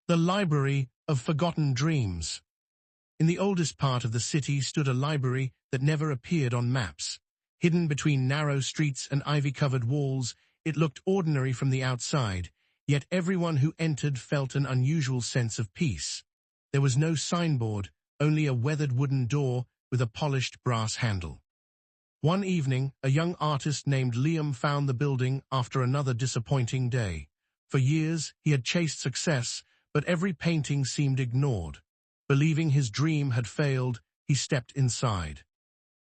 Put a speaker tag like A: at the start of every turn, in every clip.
A: The Library of Forgotten Dreams. In the oldest part of the city stood a library that never appeared on maps. Hidden between narrow streets and ivy-covered walls, it looked ordinary from the outside, yet everyone who entered felt an unusual sense of peace. There was no signboard, only a weathered wooden door with a polished brass handle. One evening, a young artist named Liam found the building after another disappointing day. For years, he had chased success, but every painting seemed ignored. Believing his dream had failed, he stepped inside.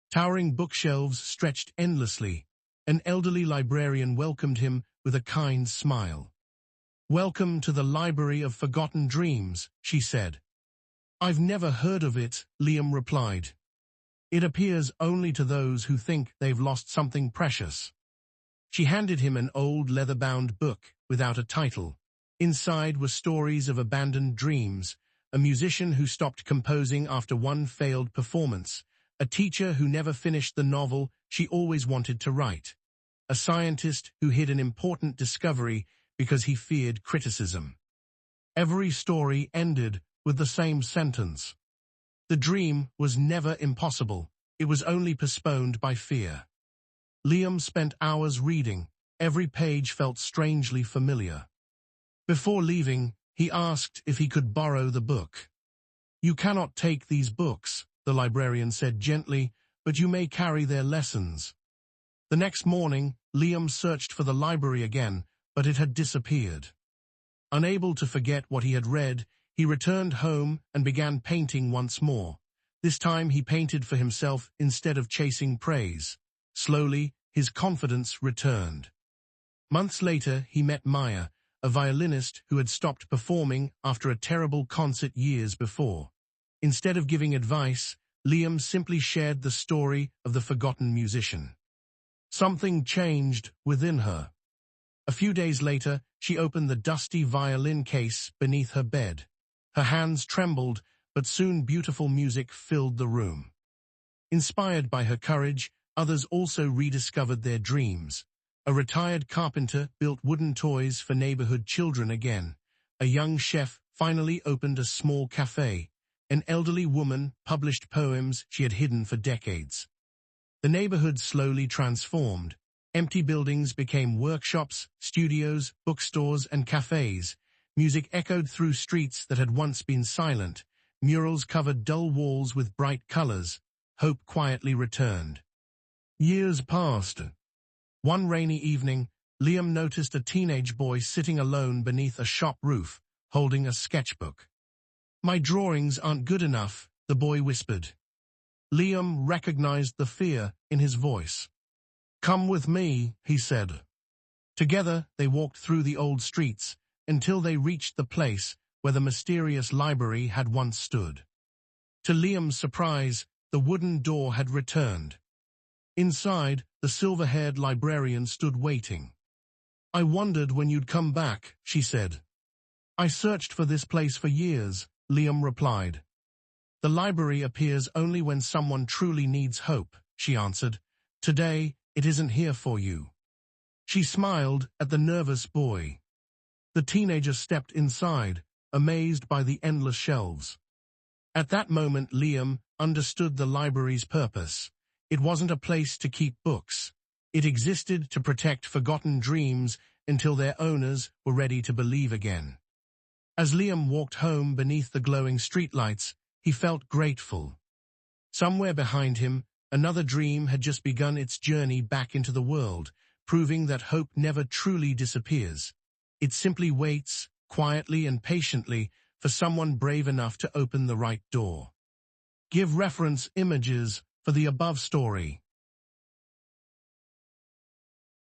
A: Towering bookshelves stretched endlessly. An elderly librarian welcomed him with a kind smile. "Welcome to the Library of Forgotten Dreams," she said. "I've never heard of it," Liam replied. "It appears only to those who think they've lost something precious." She handed him an old leather-bound book without a title. Inside were stories of abandoned dreams, a musician who stopped composing after one failed performance, a teacher who never finished the novel she always wanted to write, a scientist who hid an important discovery because he feared criticism. Every story ended with the same sentence. The dream was never impossible, it was only postponed by fear. Liam spent hours reading. Every page felt strangely familiar. Before leaving, he asked if he could borrow the book. "You cannot take these books," the librarian said gently, "but you may carry their lessons." The next morning, Liam searched for the library again, but it had disappeared. Unable to forget what he had read, he returned home and began painting once more. This time he painted for himself instead of chasing praise. Slowly, his confidence returned. Months later, he met Maya, a violinist who had stopped performing after a terrible concert years before. Instead of giving advice, Liam simply shared the story of the forgotten musician. Something changed within her. A few days later, she opened the dusty violin case beneath her bed. Her hands trembled, but soon beautiful music filled the room. Inspired by her courage, others also rediscovered their dreams. A retired carpenter built wooden toys for neighborhood children again. A young chef finally opened a small cafe. An elderly woman published poems she had hidden for decades. The neighborhood slowly transformed. Empty buildings became workshops, studios, bookstores, and cafes. Music echoed through streets that had once been silent. Murals covered dull walls with bright colors. Hope quietly returned. Years passed. One rainy evening, Liam noticed a teenage boy sitting alone beneath a shop roof, holding a sketchbook. "My drawings aren't good enough," the boy whispered. Liam recognized the fear in his voice. "Come with me," he said. Together, they walked through the old streets until they reached the place where the mysterious library had once stood. To Liam's surprise, the wooden door had returned. Inside, the silver-haired librarian stood waiting. "I wondered when you'd come back," she said. "I searched for this place for years," Liam replied. "The library appears only when someone truly needs hope," she answered. "Today, it isn't here for you." She smiled at the nervous boy. The teenager stepped inside, amazed by the endless shelves. At that moment, Liam understood the library's purpose. It wasn't a place to keep books. It existed to protect forgotten dreams until their owners were ready to believe again. As Liam walked home beneath the glowing streetlights, he felt grateful. Somewhere behind him, another dream had just begun its journey back into the world, proving that hope never truly disappears. It simply waits, quietly and patiently, for someone brave enough to open the right door. Give reference images for the above story.